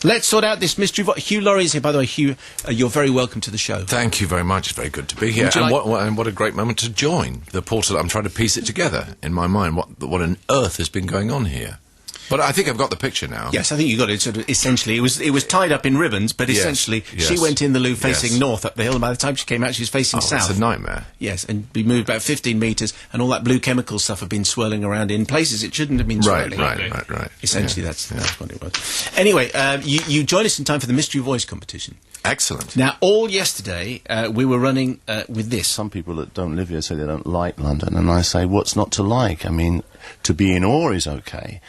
Let's sort out this mystery voice. Hugh Laurie is here. By the way, Hugh, you're very welcome to the show. Thank you very much. It's very good to be here. And what a great moment to join the portal. I'm trying to piece it together in my mind. What on earth has been going on here? But I think I've got the picture now. Yes, I think you got it. Sort of, essentially, it was tied up in ribbons, but essentially, she went in the loo facing north up the hill, and by the time she came out, she was facing south. It's a nightmare. Yes, and we moved about 15 metres, and all that blue chemical stuff had been swirling around in places it shouldn't have been swirling. Right. Essentially, that's what it was. Anyway, you joined us in time for the Mystery Voice competition. Excellent. Now, all yesterday, we were running with this. Some people that don't live here say they don't like London, and I say, what's not to like? I mean, to be in awe is okay.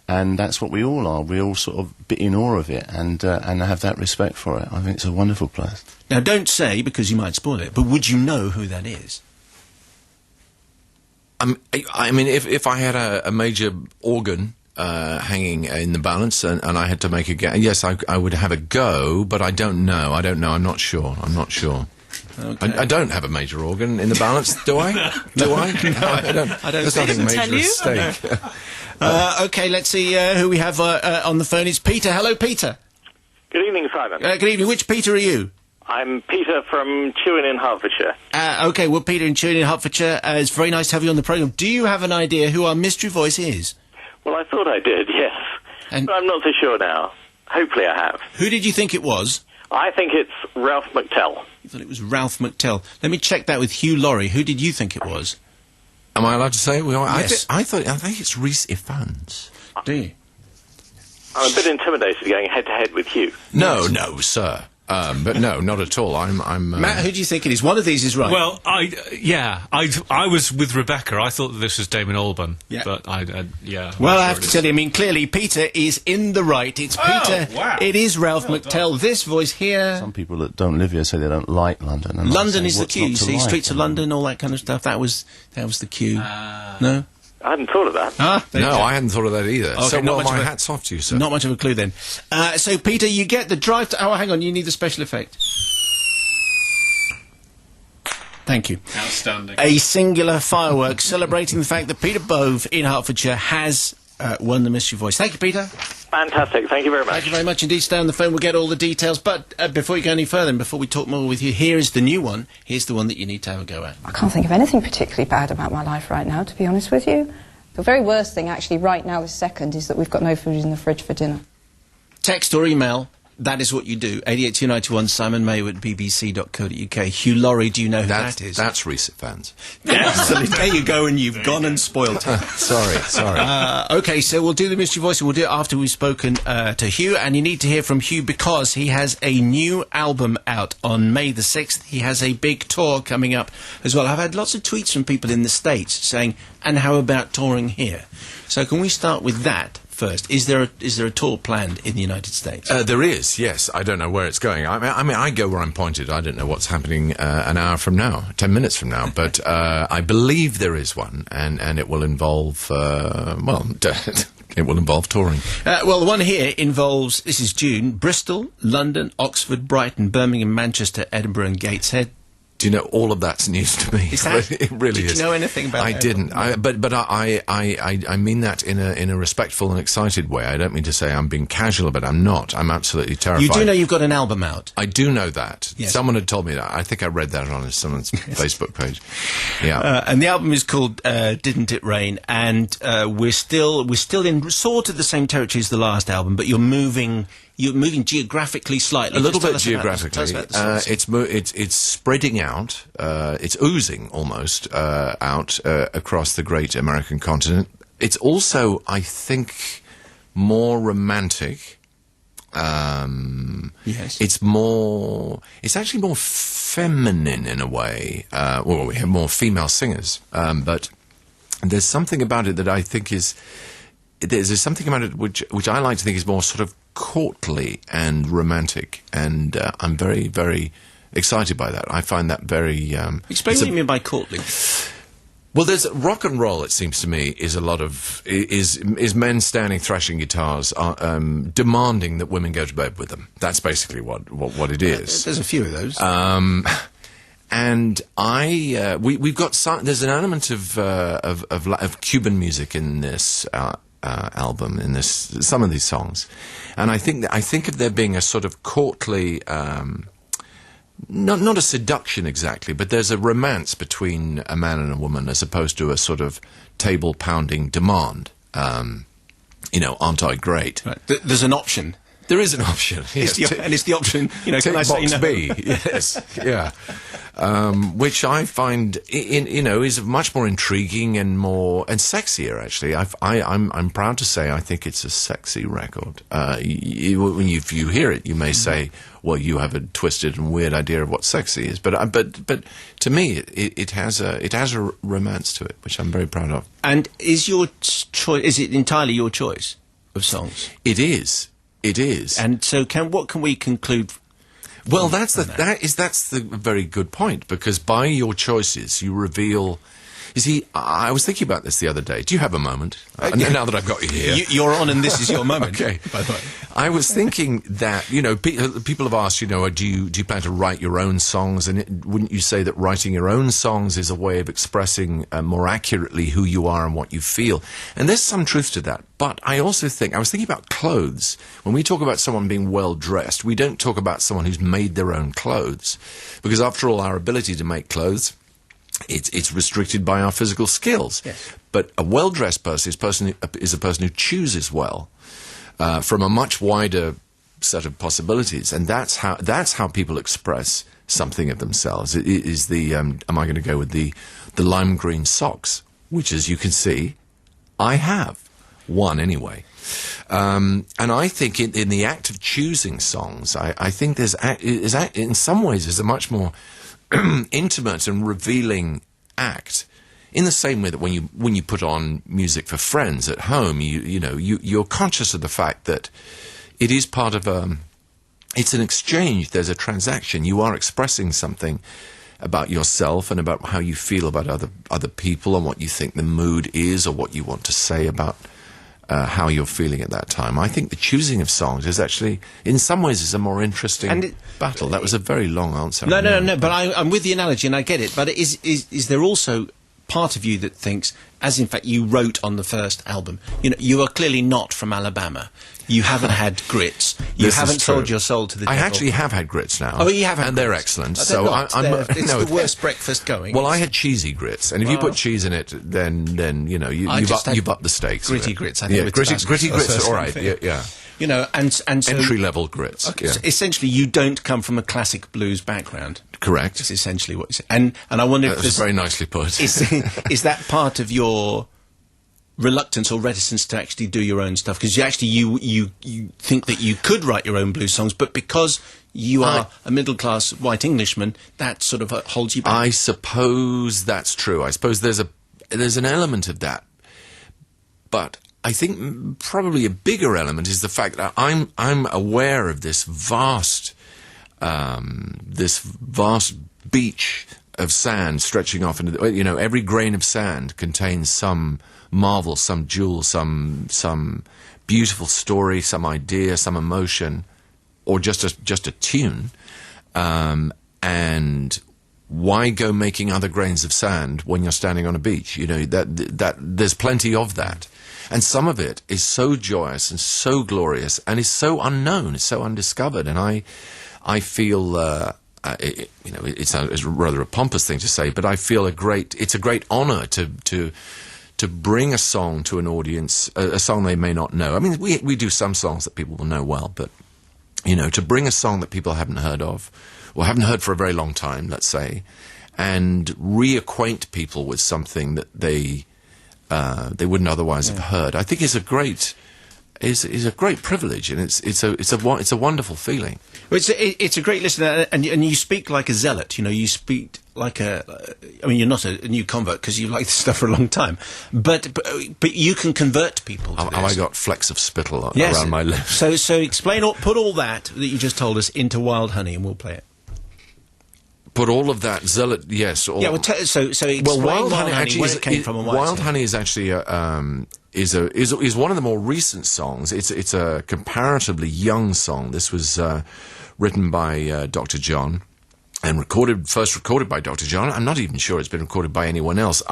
And that's what we all are. We all sort of be in awe of it and have that respect for it. I think it's a wonderful place. Now, don't say, because you might spoil it, but would you know who that is? I mean, if I had a major organ hanging in the balance and I had to make a guess, yes, I would have a go, but I don't know. I'm not sure. Okay. I don't have a major organ in the balance, do I? Do I? No, I don't. There's nothing major at stake. Okay, let's see who we have on the phone. It's Peter. Hello, Peter. Good evening, Simon. Good evening. Which Peter are you? I'm Peter from Chewin in Hertfordshire. Okay, well, Peter in Chewin in Hertfordshire, it's very nice to have you on the programme. Do you have an idea who our mystery voice is? Well, I thought I did, yes. But I'm not so sure now. Hopefully I have. Who did you think it was? I think it's Ralph McTell. You thought it was Ralph McTell. Let me check that with Hugh Laurie. Who did you think it was? Am I allowed to say? Well, yes. I think it's Rhys Ifans. Do you? I'm a bit intimidated going head-to-head with Hugh. No, sir. But no, not at all. I'm Matt, who do you think it is? One of these is right. Well, I was with Rebecca. I thought that this was Damon Albarn. Yeah. But Well, I have to tell you, I mean, clearly Peter is in the right. It's Peter. Wow. It is Ralph McTell. This voice here. Some people that don't live here say they don't like London. And London say, is the cue. You see, streets of London, all that kind of stuff. That was the cue. No. I hadn't thought of that. No, I hadn't thought of that either. Okay, so, well, my hat's off to you, sir. Not much of a clue, then. So, Peter, you get the drive to... Oh, hang on, you need the special effect. Thank you. Outstanding. A singular firework celebrating the fact that Peter Bove in Hertfordshire has won the Mystery Voice. Thank you, Peter. Fantastic. Thank you very much. Thank you very much indeed. Stay on the phone. We'll get all the details. But before you go any further and before we talk more with you, here is the new one. Here's the one that you need to have a go at. I can't think of anything particularly bad about my life right now, to be honest with you. The very worst thing, actually, right now, this second, is that we've got no food in the fridge for dinner. Text or email. That is what you do. 88291 Simon Mayo at bbc.co.uk. Hugh Laurie, do you know who that is? That's Rhys Ifans. Absolutely. There you go, and you've gone and spoiled it. Sorry. Okay, so we'll do the mystery voice, and we'll do it after we've spoken to Hugh, and you need to hear from Hugh because he has a new album out on May the 6th. He has a big tour coming up as well. I've had lots of tweets from people in the States saying, and how about touring here? So can we start with that first? Is there a tour planned in the United States? There is, yes. I don't know where it's going. I mean, I go where I'm pointed. I don't know what's happening an hour from now, 10 minutes from now. But I believe there is one, and it will involve, it will involve touring. Well, the one here involves, this is June, Bristol, London, Oxford, Brighton, Birmingham, Manchester, Edinburgh and Gateshead. Do you know, all of that's news to me. Is that? It really is. Did you know anything about that? I didn't. But I mean that in a respectful and excited way. I don't mean to say I'm being casual, but I'm not. I'm absolutely terrified. You do know you've got an album out? I do know that. Yes. Someone had told me that. I think I read that on someone's Facebook page. Yeah. And the album is called Didn't It Rain? And we're still in sort of the same territory as the last album, but you're moving geographically slightly. A little bit geographically. It's spreading out. It's oozing almost out across the great American continent. It's also, I think, more romantic. Yes. It's actually more feminine in a way. Well, we have more female singers, but there's something about it that I think is. There's something about it which I like to think is more sort of courtly and romantic, and I'm very, very excited by that. I find that very... Explain what you mean by courtly. Well, there's rock and roll, it seems to me, is a lot of... is men standing, thrashing guitars, demanding that women go to bed with them. That's basically what it is. There's a few of those. And we've got there's an element of Cuban music in this album in some of these songs, and I think of there being a sort of courtly, not a seduction exactly, but there's a romance between a man and a woman as opposed to a sort of table pounding demand. Aren't I great? Right. There's an option. There is an option, yes. And it's the option, can I say no? B, yes, yeah. Which I find, is much more intriguing and sexier. Actually, I'm proud to say I think it's a sexy record. When you hear it, you may say, "Well, you have a twisted and weird idea of what sexy is," but to me, it has a romance to it, which I'm very proud of. And is your choice? Is it entirely your choice of songs? It is. It is. And so, what can we conclude? Well, that's the very good point, because by your choices you reveal. You see, I was thinking about this the other day. Do you have a moment? Now that I've got you here. You're on, and this is your moment. Okay. By the way. I was thinking that, people have asked, do you plan to write your own songs? And wouldn't you say that writing your own songs is a way of expressing more accurately who you are and what you feel? And there's some truth to that. But I also I was thinking about clothes. When we talk about someone being well-dressed, we don't talk about someone who's made their own clothes. Because after all, our ability to make clothes, it's restricted by our physical skills. Yes. But a well-dressed person is a person who chooses well from a much wider set of possibilities, and that's how people express something of themselves. It is am I going to go with the lime green socks, which, as you can see, I have one anyway. And I think in the act of choosing songs, I think in some ways there's a much more intimate and revealing act, in the same way that when you put on music for friends at home, you're conscious of the fact that it is part of it's an exchange. There's a transaction. You are expressing something about yourself and about how you feel about other people and what you think the mood is or what you want to say about how you're feeling at that time. I think the choosing of songs is actually, in some ways, is a more interesting battle. That was a very long answer. No. But I'm with the analogy, and I get it. But is there also part of you that thinks, as in fact you wrote on the first album, you are clearly not from Alabama. You haven't had grits. You haven't sold your soul to the devil. I actually have had grits now. Oh, you have had and grits. They're excellent. It's the worst breakfast going. Well, I had cheesy grits, and if you put cheese in it, then you've upped the stakes. Gritty grits. I think gritty grits. All right. Yeah. And so entry-level grits. Okay, yeah. so essentially, you don't come from a classic blues background. Correct. That's essentially what you say. And I wonder if that's very nicely put. Is that part of your reluctance or reticence to actually do your own stuff? Because you think that you could write your own blues songs, but because you are a middle-class white Englishman, that sort of holds you back. I suppose that's true. I suppose there's an element of that, but I think probably a bigger element is the fact that I'm aware of this vast beach of sand stretching off into every grain of sand contains some marvel, some jewel, some beautiful story, some idea, some emotion, or just a tune. And why go making other grains of sand when you're standing on a beach? That there's plenty of that. And some of it is so joyous and so glorious and is so unknown, it's so undiscovered. And I feel, it's rather a pompous thing to say, but I feel it's a great honour to bring a song to an audience, a song they may not know. I mean, we do some songs that people will know well, but, to bring a song that people haven't heard of, or haven't heard for a very long time, let's say, and reacquaint people with something that they wouldn't otherwise have heard, I think is a great privilege, and it's a wonderful feeling. Well, it's a great listener, and you speak like a zealot. You speak like you're not a new convert because you've liked this stuff for a long time, but you can convert people. Have I got flecks of spittle around my lips? So explain, put all that you just told us into Wild Honey, and we'll play it. Put all of that zealot, yes. So explain Wild Honey, actually, where it came from and why. Wild Honey is actually is one of the more recent songs. It's a comparatively young song. This was written by Dr. John and first recorded by Dr. John. I'm not even sure it's been recorded by anyone else.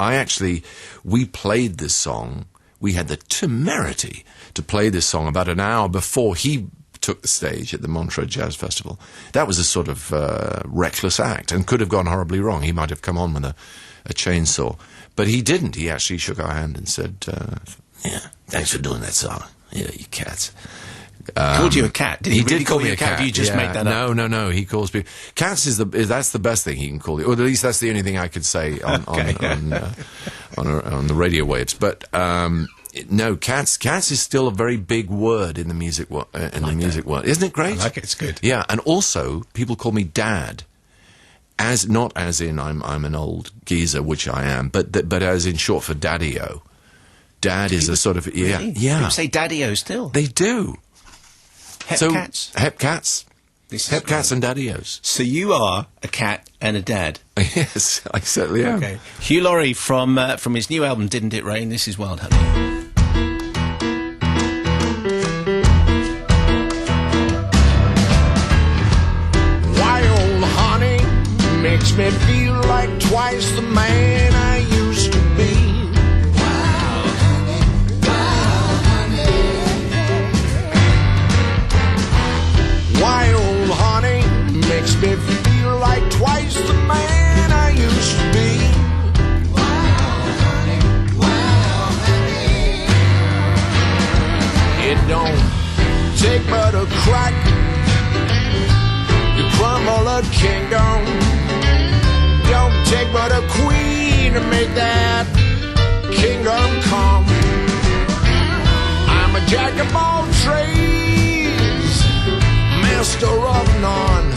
We played this song. we had the temerity to play this song about an hour before he took the stage at the Montreux Jazz Festival. That was a sort of reckless act and could have gone horribly wrong. He might have come on with a chainsaw. But he didn't. He actually shook our hand and said, thanks for doing that song. Yeah, you cats. Called you a cat? Did he really did call me a cat? You just make that up? No. He calls me cats. That's the best thing he can call you, or at least that's the only thing I could say on the radio waves. But no, cats is still a very big word in the music world. Isn't it great? I like it. It's good. Yeah, and also people call me Dad. Not as in I'm an old geezer, which I am, but as in short for Daddy-O. Dad is a sort of really? Yeah. People say Daddy-O still. They do. Hepcats. Hepcats. Hepcats and Daddy-Os. So you are a cat and a dad. Yes, I certainly am. Okay. Hugh Laurie from his new album Didn't It Rain. This is Wild Honey. Makes me feel like twice the man I used to be. Wild honey. Wild honey makes me feel like twice the man I used to be. Wild honey. It don't take but a crack to crumble a kingdom. Don't take but a queen to make that kingdom come. I'm a jack of all trades, master of none.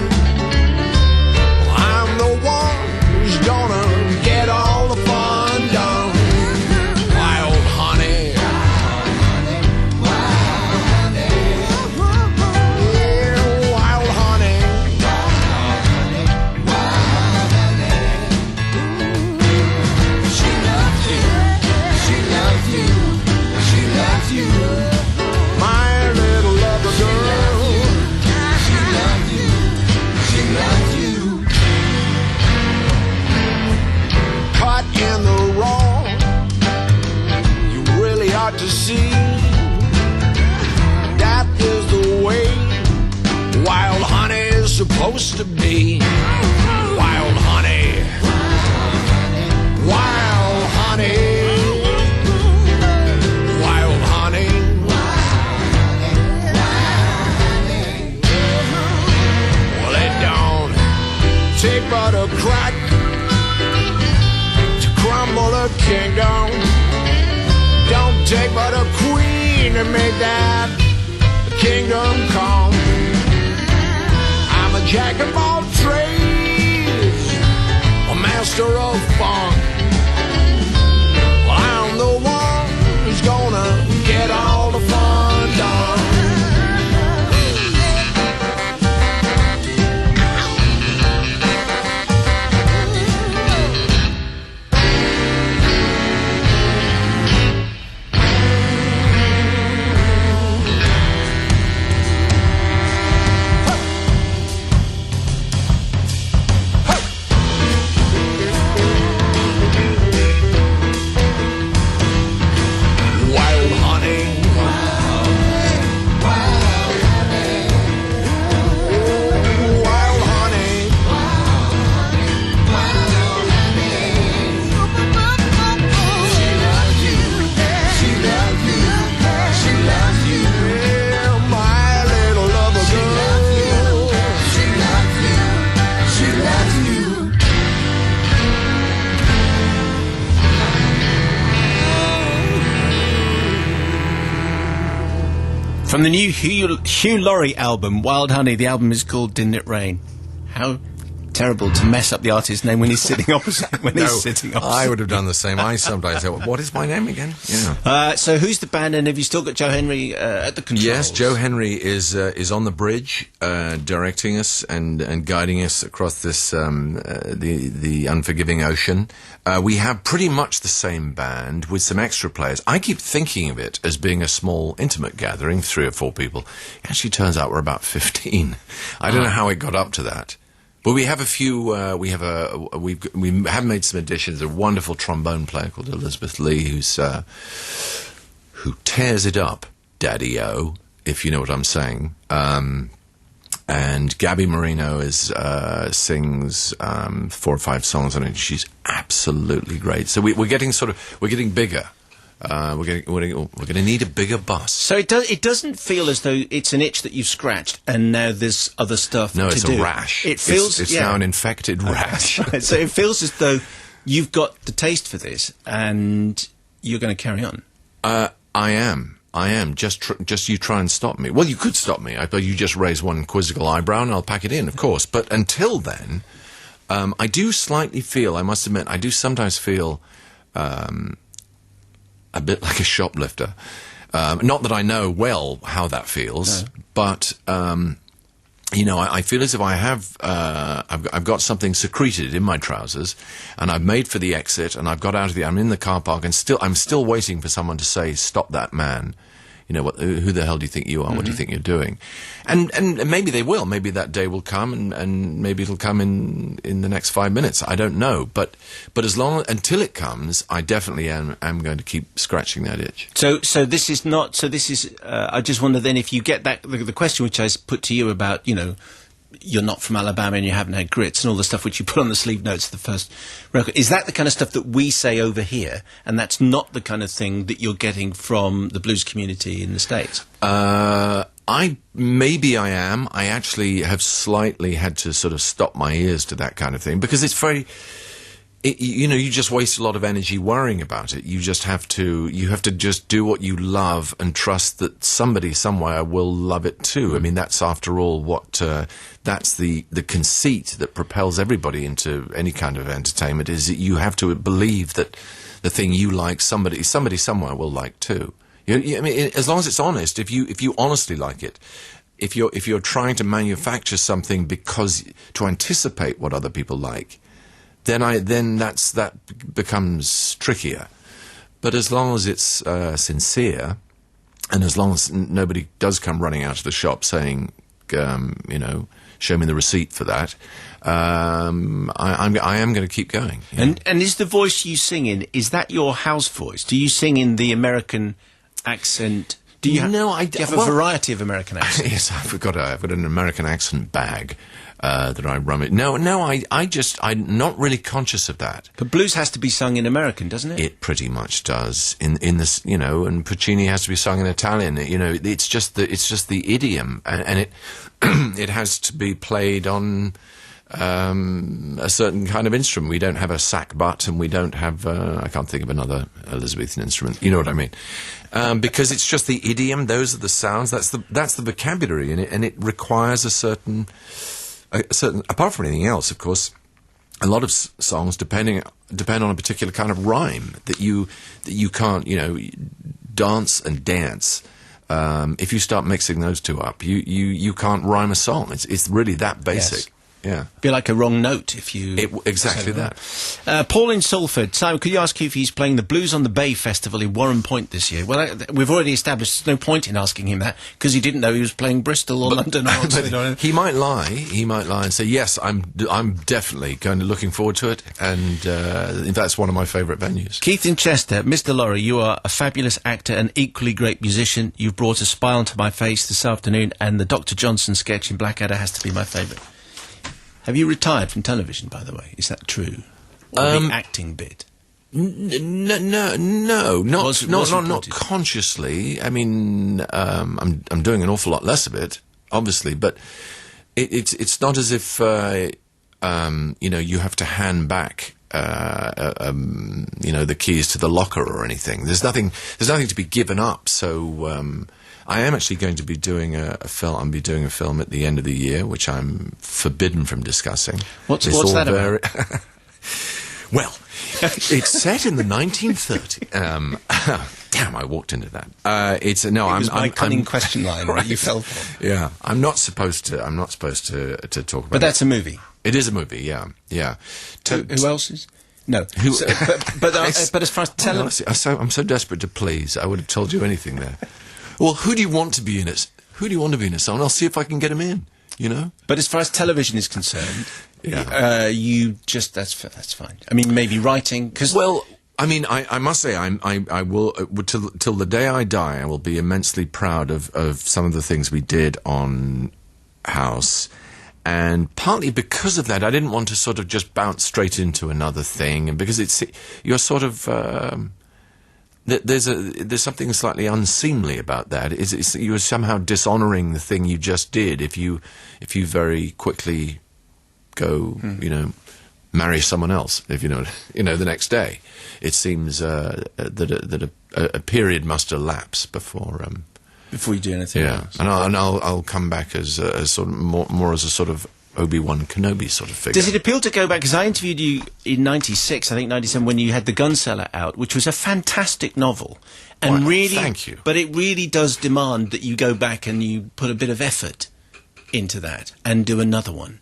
I'm the one who's gonna get all the fun done. Wild honey. Yeah, wild honey. My little lover girl, she loves you, she loves you. Caught in the wrong, you really ought to see. That is the way wild honey is supposed to be. Wild honey, wild honey. Take but a crack to crumble a kingdom. Don't take but a queen to make that kingdom come. I'm a jack of all trades, a master of funk. Well, I'm the one who's gonna get all the fun done. From the new Hugh Laurie album, Wild Honey, the album is called Didn't It Rain. How terrible to mess up the artist's name when he's sitting opposite. I would have done the same. I sometimes say, what is my name again? Yeah. So who's the band, and have you still got Joe Henry at the controls? Yes, Joe Henry is on the bridge, directing us and guiding us across this the unforgiving ocean. We have pretty much the same band with some extra players. I keep thinking of it as being a small, intimate gathering, 3 or 4 people. It actually turns out we're about 15. I don't know how it got up to that. But we have a few. We have made some additions. A wonderful trombone player called Elizabeth Lee, who's who tears it up, Daddy-O, if you know what I'm saying. And Gabby Marino sings 4 or 5 songs on it. She's absolutely great. So we're getting bigger. We're going to need a bigger bus. So it doesn't feel as though it's an itch that you've scratched and now there's other stuff to do. No, it's a rash. It feels it's now an infected rash. Right. So it feels as though you've got the taste for this and you're going to carry on. I am. Just you try and stop me. Well, you could stop me, but you just raise one quizzical eyebrow and I'll pack it in, of course. But until then, I do slightly feel, I must admit, I do sometimes feel a bit like a shoplifter. Not that I know well how that feels, but I feel as if I have, I've got something secreted in my trousers, and I've made for the exit, and I've got out of I'm in the car park, and I'm still waiting for someone to say, "Stop that man." You know, who the hell do you think you are? What do you think you're doing? And maybe they will. Maybe that day will come, and maybe it'll come in the next 5 minutes. I don't know. But until it comes, I definitely am going to keep scratching that itch. So this is not. So this is. I just wonder then if you get that the question which I put to you about you're not from Alabama and you haven't had grits and all the stuff which you put on the sleeve notes of the first record. Is that the kind of stuff that we say over here, and that's not the kind of thing that you're getting from the blues community in the States? Maybe I am. I actually have slightly had to sort of stop my ears to that kind of thing because it's very... you just waste a lot of energy worrying about it. You have to just do what you love and trust that somebody somewhere will love it too. I mean, that's after all that's the conceit that propels everybody into any kind of entertainment, is that you have to believe that the thing you like, somebody somewhere will like too. I mean, as long as it's honest, if you honestly like it, if you're trying to manufacture something to anticipate what other people like, then that becomes trickier. But as long as it's sincere, and as long as nobody does come running out of the shop saying, show me the receipt for that, I am going to keep going. And is the voice you sing in, is that your house voice? Do you sing in the American accent? Do you have a variety of American accents? Yes, I've got an American accent bag. That I run it. No, I'm not really conscious of that. But blues has to be sung in American, doesn't it? It pretty much does. In this, and Puccini has to be sung in Italian. It's just the idiom, and it it has to be played on a certain kind of instrument. We don't have a sackbut, and we don't have I can't think of another Elizabethan instrument. You know what I mean? Because it's just the idiom. Those are the sounds. That's the vocabulary in it, and it requires a certain, apart from anything else, of course, a lot of songs depend on a particular kind of rhyme that you can't, dance and dance. If you start mixing those two up, you can't rhyme a song. It's really that basic. Yes. Yeah. Be like a wrong note if you... Exactly that. Paul in Salford. Simon, could you ask if he's playing the Blues on the Bay Festival in Warren Point this year? Well, we've already established there's no point in asking him that, because he didn't know he was playing Bristol or London or Oxford. He might lie. He might lie and say, yes, I'm definitely looking forward to it, and that's one of my favourite venues. Keith in Chester. Mr. Laurie, you are a fabulous actor and equally great musician. You've brought a smile to my face this afternoon, and the Dr. Johnson sketch in Blackadder has to be my favourite. Have you retired from television, by the way? Is that true? Or the acting bit? No, not consciously. I mean, I'm doing an awful lot less of it, obviously, but it's not as if you have to hand back the keys to the locker or anything. There's nothing to be given up. So I am actually going to be doing a film. I'll be doing a film at the end of the year, which I'm forbidden from discussing. What's that about? Well, it's set in the 1930s. Damn, I walked into that. My cunning question line right. You fell for. Yeah, I'm not supposed to talk about. But that's a movie. It is a movie. Yeah. Who else is? No. But as far as television, I'm so desperate to please. I would have told you anything there. Well, who do you want to be in it? Who do you want to be in it? And I'll see if I can get him in. But as far as television is concerned, yeah. that's fine. I mean, maybe writing, because I mean, I must say, I will till the day I die, I will be immensely proud of some of the things we did on House, and partly because of that, I didn't want to sort of just bounce straight into another thing, and because you're sort of there's something slightly unseemly about that. You're somehow dishonouring the thing you just did if you very quickly go, marry someone else, if the next day. It seems that a period must elapse before you do anything else. And I'll come back as sort of more as a sort of Obi-Wan Kenobi sort of figure. Does it appeal to go back? Because I interviewed you in '96, I think '97, when you had The Gunseller out, which was a fantastic novel, and really, thank you. But it really does demand that you go back and you put a bit of effort into that and do another one.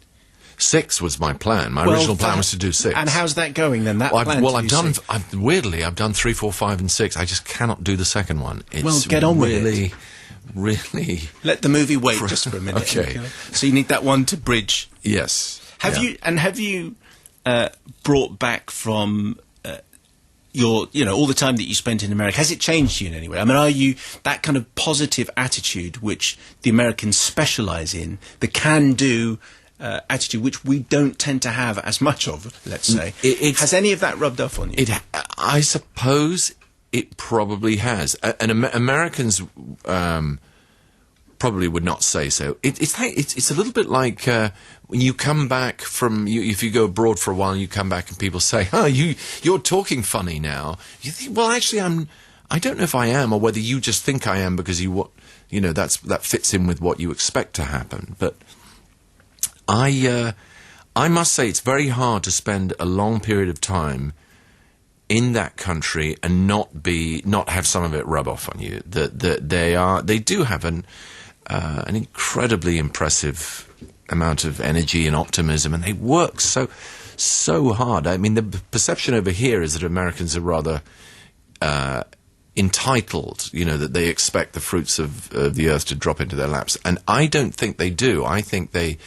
6 was my plan. My original plan was to do 6. And how's that going then? Weirdly, I've done 3, 4, 5, and 6. I just cannot do the second one. It's get on with it. Really. Let the movie wait just for a minute. Okay. So you need that one to bridge. Yes. Have you brought back from your, all the time that you spent in America? Has it changed you in any way? I mean, are you that kind of positive attitude which the Americans specialise in, the can-do attitude which we don't tend to have as much of, let's say? Has any of that rubbed off on you? I suppose it probably has. And Americans probably would not say so. It's a little bit like when you come back from if you go abroad for a while and you come back and people say, "Oh, you're talking funny now." You think, well, actually, I don't know if I am, or whether you just think I am because that fits in with what you expect to happen. But I must say it's very hard to spend a long period of time in that country and not have some of it rub off on you. They do have an incredibly impressive amount of energy and optimism, and they work so hard. I mean, the perception over here is that Americans are rather entitled, that they expect the fruits of the earth to drop into their laps, and I don't think they do. I think they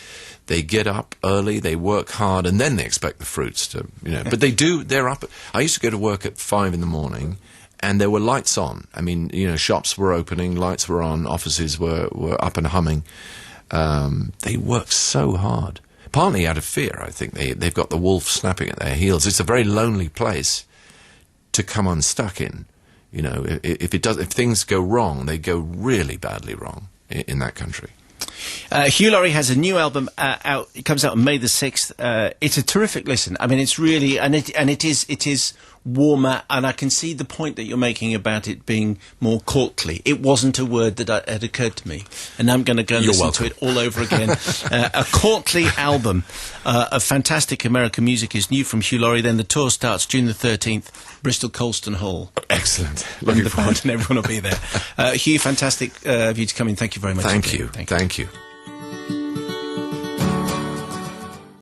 get up early, they work hard, and then they expect the fruits to, But they do. They're up. I used to go to work at 5 a.m, and there were lights on. I mean, shops were opening, lights were on, offices were up and humming. They work so hard, partly out of fear. I think they've got the wolf snapping at their heels. It's a very lonely place to come unstuck in. If things go wrong, they go really badly wrong in that country. Hugh Laurie has a new album out. It comes out on May the 6th. It's a terrific listen. I mean, it's really, and it is warmer, and I can see the point that you're making about it being more courtly. It wasn't a word that had occurred to me, and now I'm going to go and listen to it all over again. A courtly album of fantastic American music is new from Hugh Laurie. Then the tour starts June the 13th, Bristol Colston Hall. Excellent. Looking forward, and everyone will be there. Hugh, fantastic of you to come in. Thank you very much. Thank you.